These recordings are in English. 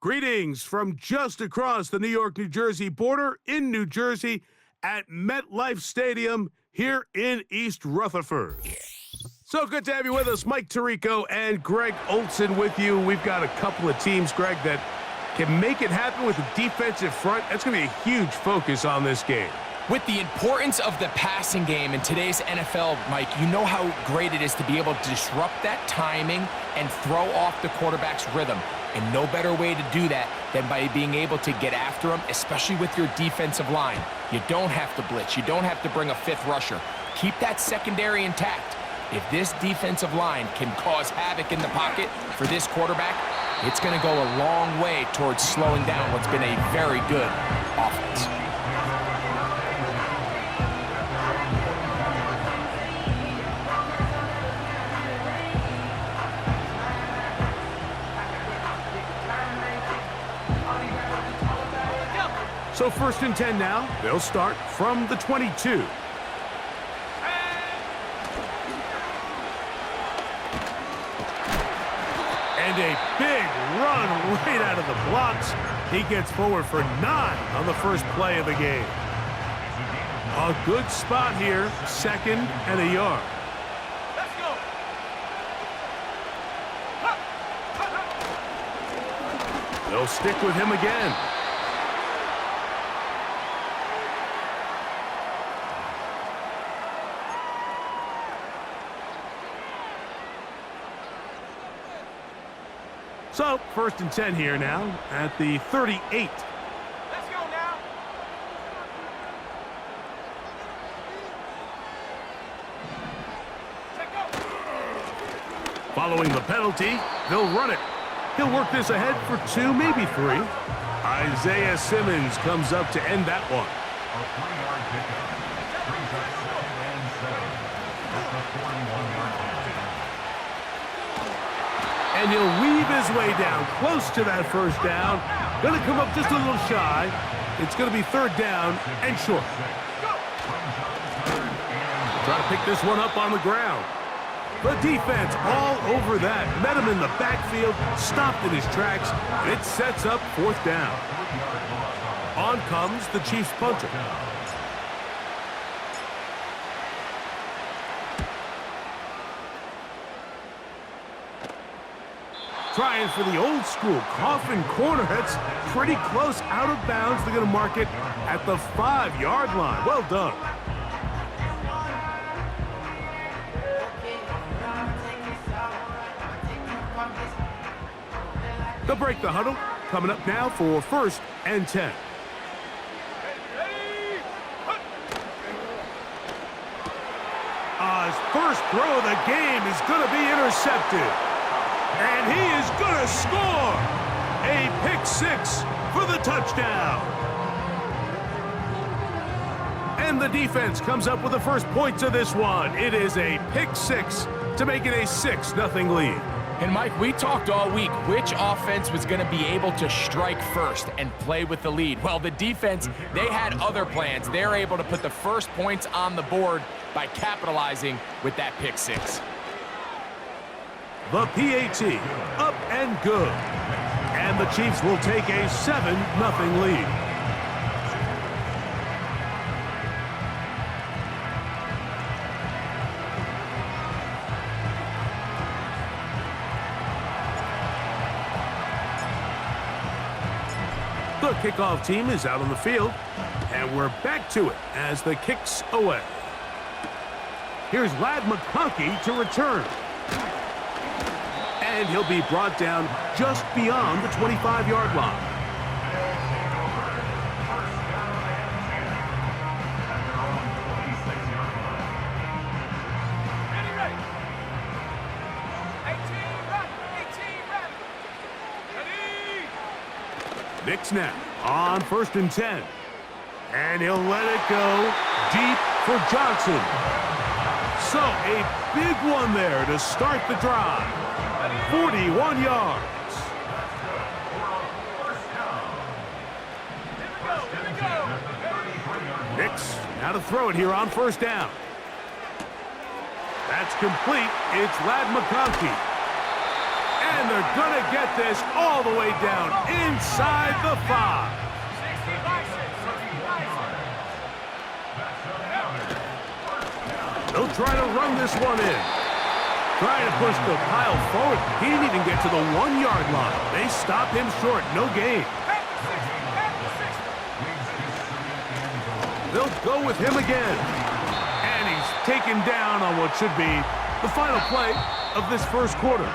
Greetings from just across the New York-New Jersey border in New Jersey at MetLife Stadium here in East Rutherford. So good to have you with us. Mike Tirico and Greg Olson with you. We've got a couple of teams, Greg, that can make it happen with the defensive front. That's going to be a huge focus on this game. With the importance of the passing game in today's NFL, Mike, you know how great it is to be able to disrupt that timing and throw off the quarterback's rhythm. And no better way to do that than by being able to get after him, especially with your defensive line. You don't have to blitz. You don't have to bring a fifth rusher. Keep that secondary intact. If this defensive line can cause havoc in the pocket for this quarterback, it's going to go a long way towards slowing down what's been a very good offense. So 1st and 10 now. They'll start from the 22. And a big run right out of the blocks. He gets forward for 9 on the first play of the game. A good spot here, 2nd and a yard. They'll stick with him again. So, 1st and 10 here now at the 38. Let's go now. Following the penalty, they'll run it. He'll work this ahead for 2, maybe 3. Isaiah Simmons comes up to end that one. A 3-yard pickup. Brings up 2nd and 7. That's a 41-yard line. And he'll weave his way down close to that first down. Going to come up just a little shy. It's going to be 3rd down and short. Try to pick this one up on the ground. The defense all over that. Met him in the backfield, stopped in his tracks, and it sets up 4th down. On comes the Chiefs punter. Trying for the old school coffin corner. That's pretty close out of bounds. They're going to mark it at the 5-yard line. Well done. They'll break the huddle. Coming up now for 1st and 10. His first throw of the game is going to be intercepted. And he is going to score a pick-6 for the touchdown. And the defense comes up with the first points of this one. It is a pick-6 to make it a 6-0 lead. And Mike, we talked all week which offense was going to be able to strike first and play with the lead. Well, the defense, they had other plans. They're able to put the first points on the board by capitalizing with that pick-6. The PAT, up and good. And the Chiefs will take a 7-0 lead. The kickoff team is out on the field, and we're back to it as the kick's away. Here's Ladd McConkey to return. And he'll be brought down just beyond the 25-yard line. Nick snap on 1st and 10. And he'll let it go deep for Johnson. So a big one there to start the drive. 41 yards. Nix now to throw it here on 1st down. That's complete. It's Ladd McConkey. And they're going to get this all the way down inside the 5. They'll try to run this one in. Trying to push the pile forward. He didn't even get to the 1-yard line. They stop him short. No gain. They'll go with him again. And he's taken down on what should be the final play of this first quarter.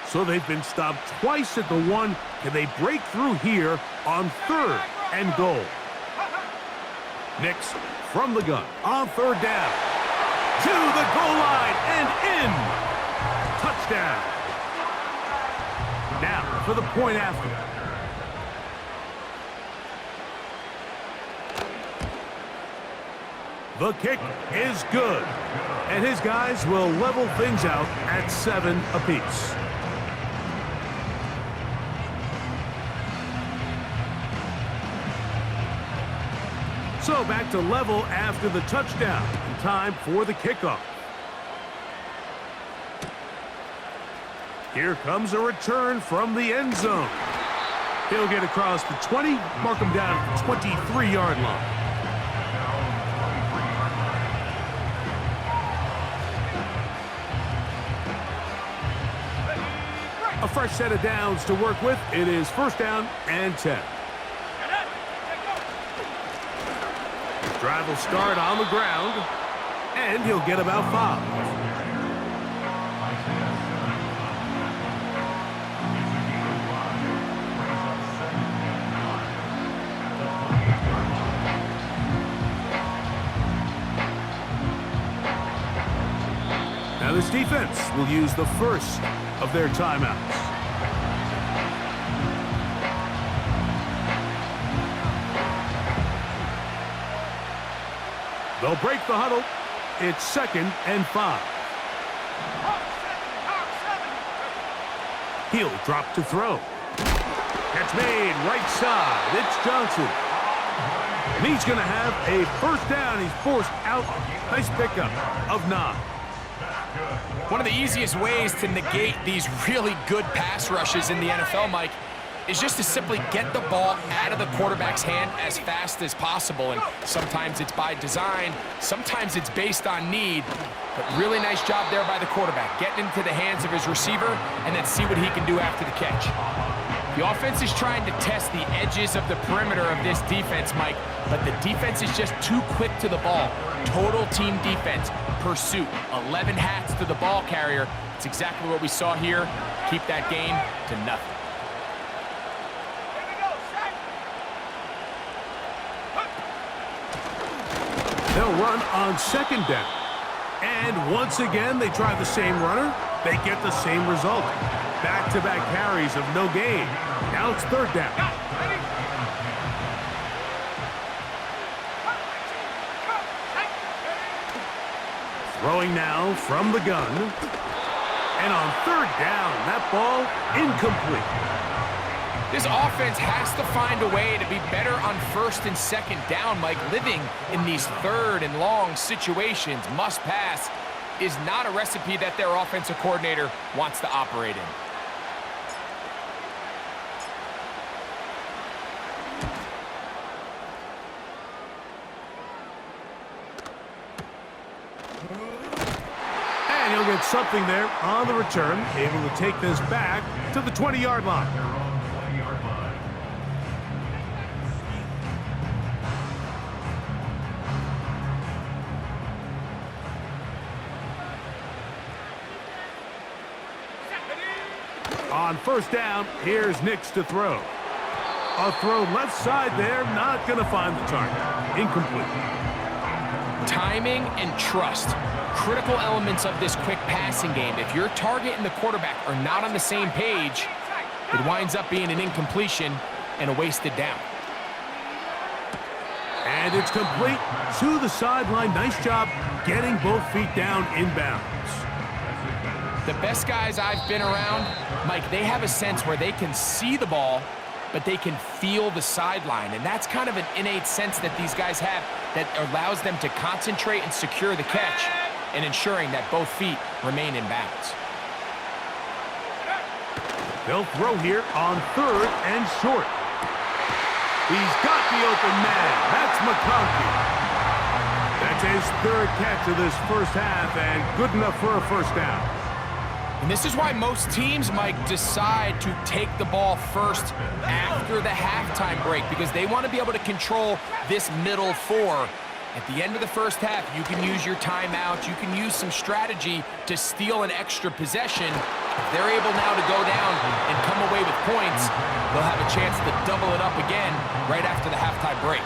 So they've been stopped twice at the 1. Can they break through here on 3rd and goal? Nix from the gun on 3rd down. To the goal line and in. Touchdown. Now for the point after. The kick is good. And his guys will level things out at 7 apiece. So back to level after the touchdown. Time for the kickoff. Here comes a return from the end zone. He'll get across the 20, mark him down at the 23-yard line. A fresh set of downs to work with. It is 1st down and 10. Drive will start on the ground, and he'll get about 5. Now this defense will use the first of their timeouts. They'll break the huddle. It's 2nd and 5. He'll drop to throw. Catch made right side. It's Johnson. And he's going to have a 1st down. He's forced out. Nice pickup of 9. One of the easiest ways to negate these really good pass rushes in the NFL, Mike, is just to simply get the ball out of the quarterback's hand as fast as possible. And sometimes it's by design, sometimes it's based on need. But really nice job there by the quarterback, getting into the hands of his receiver and then see what he can do after the catch. The offense is trying to test the edges of the perimeter of this defense, Mike, but the defense is just too quick to the ball. Total team defense, pursuit, 11 hats to the ball carrier. It's exactly what we saw here. Keep that game to nothing. They'll run on 2nd down. And once again, they try the same runner. They get the same result. Back-to-back carries of no gain. Now it's 3rd down. Throwing now from the gun. And on 3rd down, that ball incomplete. This offense has to find a way to be better on 1st and 2nd down, Mike. Living in these 3rd and long situations, must pass, is not a recipe that their offensive coordinator wants to operate in. And he'll get something there on the return, able to take this back to the 20-yard line. On 1st down, here's Nix to throw. A throw left side there, not going to find the target. Incomplete. Timing and trust, critical elements of this quick passing game. If your target and the quarterback are not on the same page, it winds up being an incompletion and a wasted down. And it's complete to the sideline. Nice job getting both feet down inbounds. The best guys I've been around, Mike, they have a sense where they can see the ball but they can feel the sideline. And that's kind of an innate sense that these guys have that allows them to concentrate and secure the catch and ensuring that both feet remain in bounds. They'll throw here on 3rd and short. He's got the open man. That's McConkey. That's his 3rd catch of this first half and good enough for a first down. And this is why most teams, Mike, decide to take the ball first after the halftime break because they want to be able to control this middle 4. At the end of the first half, you can use your timeout. You can use some strategy to steal an extra possession. If they're able now to go down and come away with points, they'll have a chance to double it up again right after the halftime break.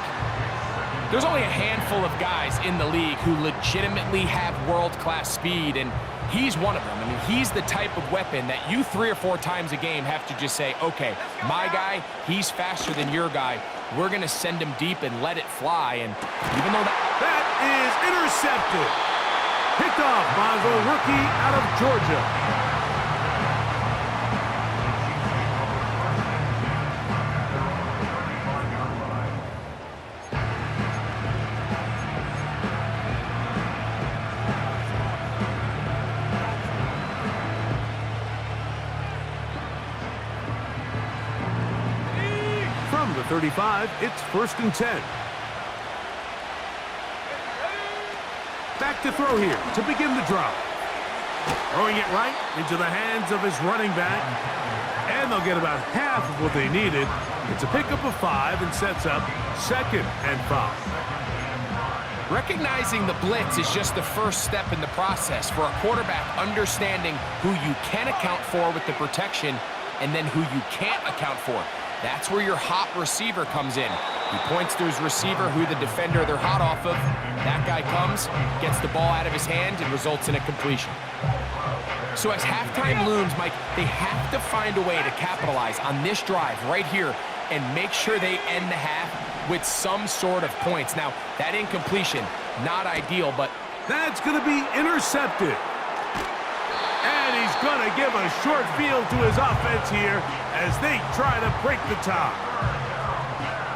There's only a handful of guys in the league who legitimately have world-class speed, and he's one of them. I mean, he's the type of weapon that you 3 or 4 times a game have to just say, okay, my guy, he's faster than your guy. We're going to send him deep and let it fly. And even though that is intercepted. Picked off by the rookie out of Georgia. From the 35, it's 1st and 10. Back to throw here to begin the drop. Throwing it right into the hands of his running back. And they'll get about half of what they needed. It's a pickup of 5 and sets up 2nd and 5. Recognizing the blitz is just the first step in the process for a quarterback understanding who you can account for with the protection and then who you can't account for. That's where your hot receiver comes in. He points to his receiver, who the defender they're hot off of. That guy comes, gets the ball out of his hand, and results in a completion. So as halftime looms, Mike, they have to find a way to capitalize on this drive right here and make sure they end the half with some sort of points. Now, that incompletion, not ideal, but that's going to be intercepted. And he's going to give a short field to his offense here as they try to break the tie.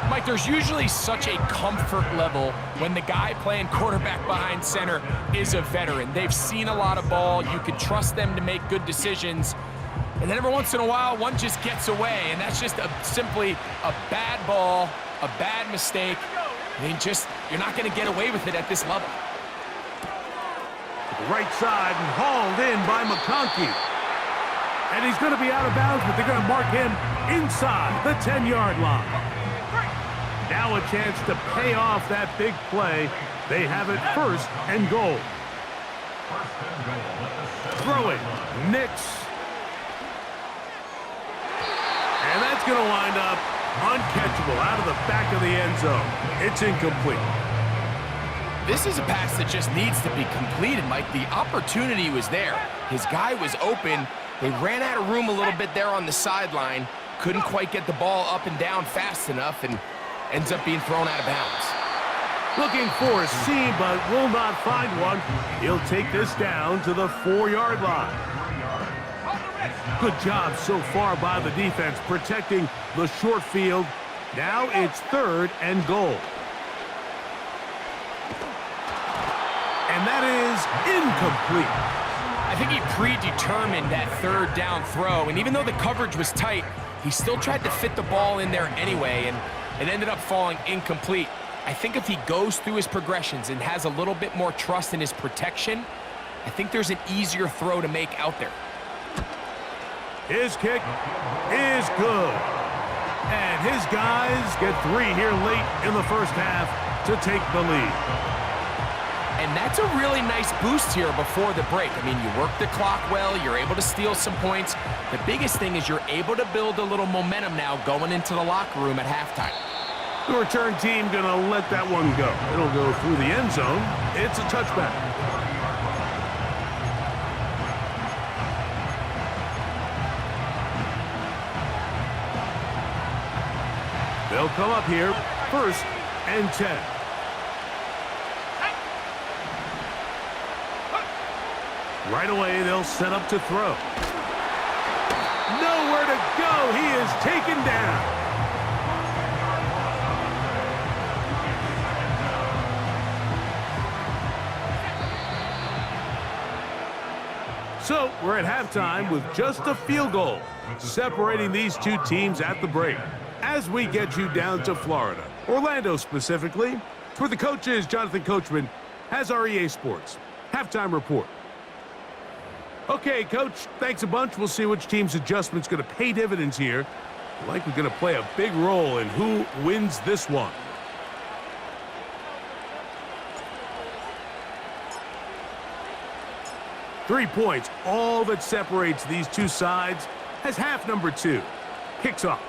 Mike, there's usually such a comfort level when the guy playing quarterback behind center is a veteran. They've seen a lot of ball. You can trust them to make good decisions. And then every once in a while, one just gets away, and that's just simply a bad ball, a bad mistake. I mean, you're not going to get away with it at this level. Right side and hauled in by McConkey. And he's going to be out of bounds, but they're going to mark him inside the 10-yard line. Now a chance to pay off that big play. They have it 1st and goal. Throw it. Nix. And that's going to wind up uncatchable out of the back of the end zone. It's incomplete. This is a pass that just needs to be completed, Mike. The opportunity was there. His guy was open. They ran out of room a little bit there on the sideline. Couldn't quite get the ball up and down fast enough and ends up being thrown out of bounds. Looking for a seam, but will not find one. He'll take this down to the 4-yard line. Good job so far by the defense protecting the short field. Now it's 3rd and goal. And that is incomplete. I think he predetermined that 3rd down throw, and even though the coverage was tight, he still tried to fit the ball in there anyway, and it ended up falling incomplete. I think if he goes through his progressions and has a little bit more trust in his protection, I think there's an easier throw to make out there. His kick is good. And his guys get 3 here late in the first half to take the lead. And that's a really nice boost here before the break. I mean, you work the clock well, you're able to steal some points. The biggest thing is you're able to build a little momentum now going into the locker room at halftime. The return team going to let that one go. It'll go through the end zone. It's a touchback. They'll come up here, 1st and 10. Right away, they'll set up to throw. Nowhere to go. He is taken down. So we're at halftime with just a field goal separating these two teams at the break. As we get you down to Florida, Orlando specifically, it's where the coach is. Jonathan Coachman has our EA Sports halftime report. Okay, Coach, thanks a bunch. We'll see which team's adjustment's going to pay dividends here. Likely going to play a big role in who wins this one. Three points, all that separates these two sides, as half number two kicks off.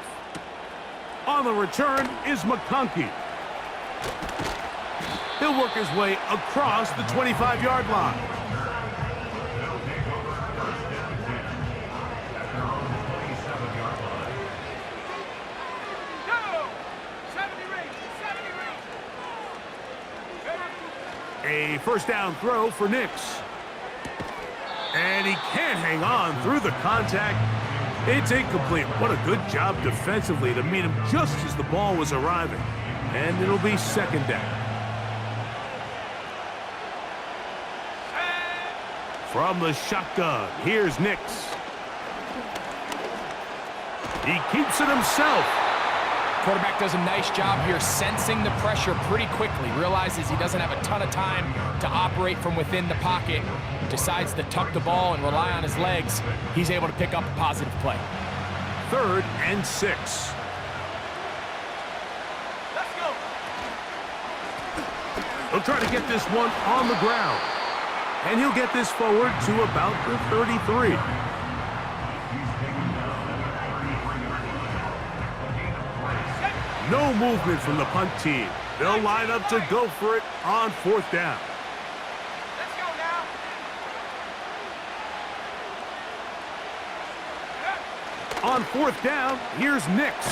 On the return is McConkey. He'll work his way across the 25-yard line. A first down throw for Nix. And he can't hang on through the contact. It's incomplete. What a good job defensively to meet him just as the ball was arriving. And it'll be second down. From the shotgun, here's Nix. He keeps it himself. Quarterback does a nice job here sensing the pressure pretty quickly. Realizes he doesn't have a ton of time to operate from within the pocket. Decides to tuck the ball and rely on his legs. He's able to pick up a positive play. 3rd and 6. Let's go. He'll try to get this one on the ground. And he'll get this forward to about the 33. No movement from the punt team. They'll line up to go for it on 4th down. Let's go now. On 4th down, here's Nix.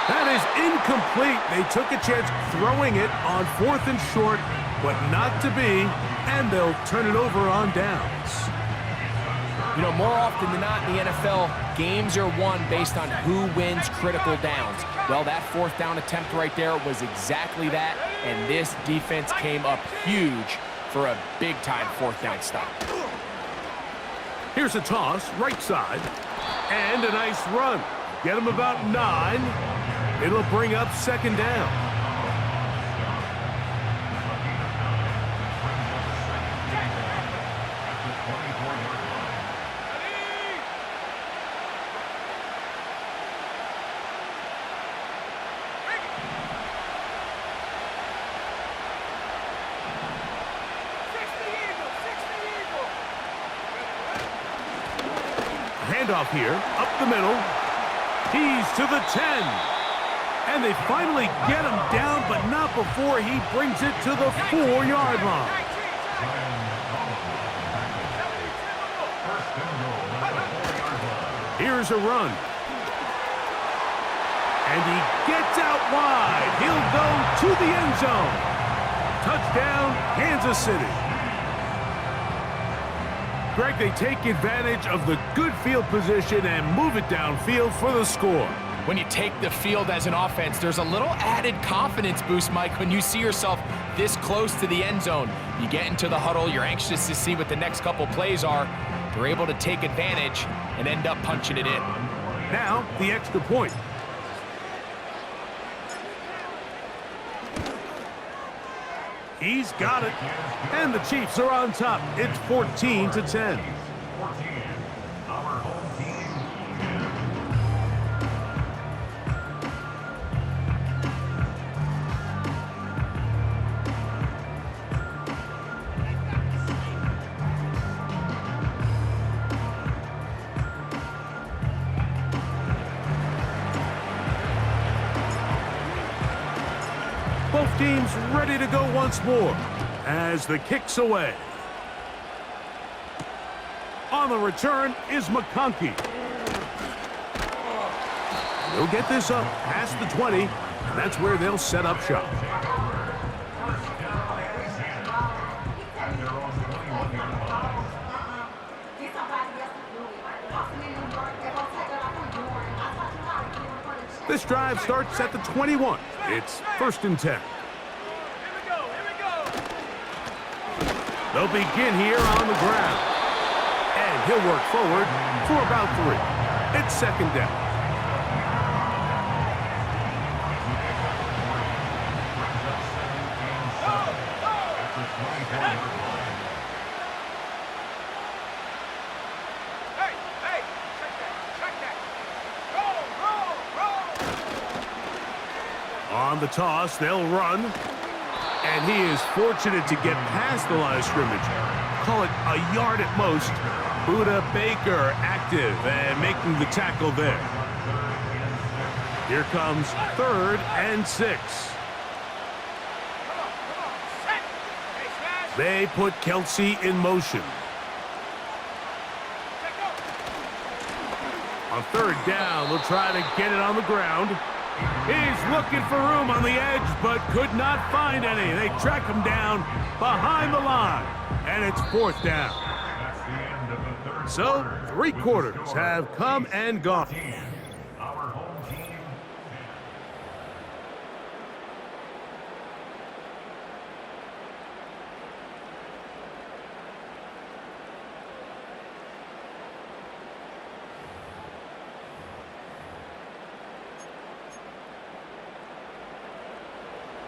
That is incomplete. They took a chance throwing it on 4th and short, but not to be, and they'll turn it over on downs. You know, more often than not in the NFL, games are won based on who wins critical downs. Well, that 4th down attempt right there was exactly that, and this defense came up huge for a big-time 4th down stop. Here's a toss, right side, and a nice run. Get him about 9. It'll bring up second down. Handoff here, up the middle. He's to the 10. And they finally get him down, but not before he brings it to the 4-yard line. Here's a run. And he gets out wide. He'll go to the end zone. Touchdown, Kansas City. Greg, they take advantage of the good field position and move it downfield for the score. When you take the field as an offense, there's a little added confidence boost, Mike, when you see yourself this close to the end zone. You get into the huddle, you're anxious to see what the next couple plays are. They're able to take advantage and end up punching it in. Now, the extra point. He's got it. And the Chiefs are on top. It's 14-10. Both teams ready to go once more as the kick's away. On the return is McConkey. They'll get this up past the 20, and that's where they'll set up shop. This drive starts at the 21. It's 1st and 10. They'll begin here on the ground. he'll work forward for about 3. It's second down. Hey, hey, check that. Roll. On the toss, they'll run. And he is fortunate to get past the line of scrimmage. Call it a yard at most. Buda Baker active and making the tackle there. Here comes 3rd and 6. Set. Hey, smash. They put Kelsey in motion. Check go. On 3rd down, they'll try to get it on the ground. He's looking for room on the edge, but could not find any. They track him down behind the line, and it's 4th down. So, 3 quarters have come and gone. Our home team.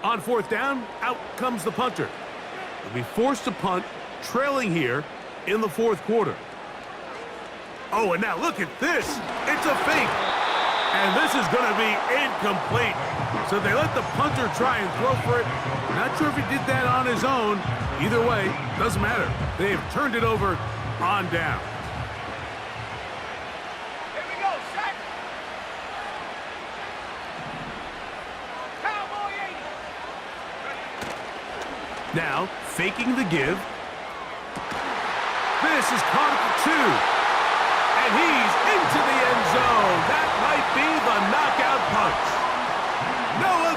On 4th down, out comes the punter. They'll be forced to punt, trailing here in the 4th quarter. Oh, and now look at this. It's a fake. And this is going to be incomplete. So they let the punter try and throw for it. Not sure if he did that on his own. Either way, doesn't matter. They have turned it over on down. Here we go, set. Cowboy 80. Now, faking the give. This is caught at the 2. And he's into the end zone. That might be the knockout punch. Noah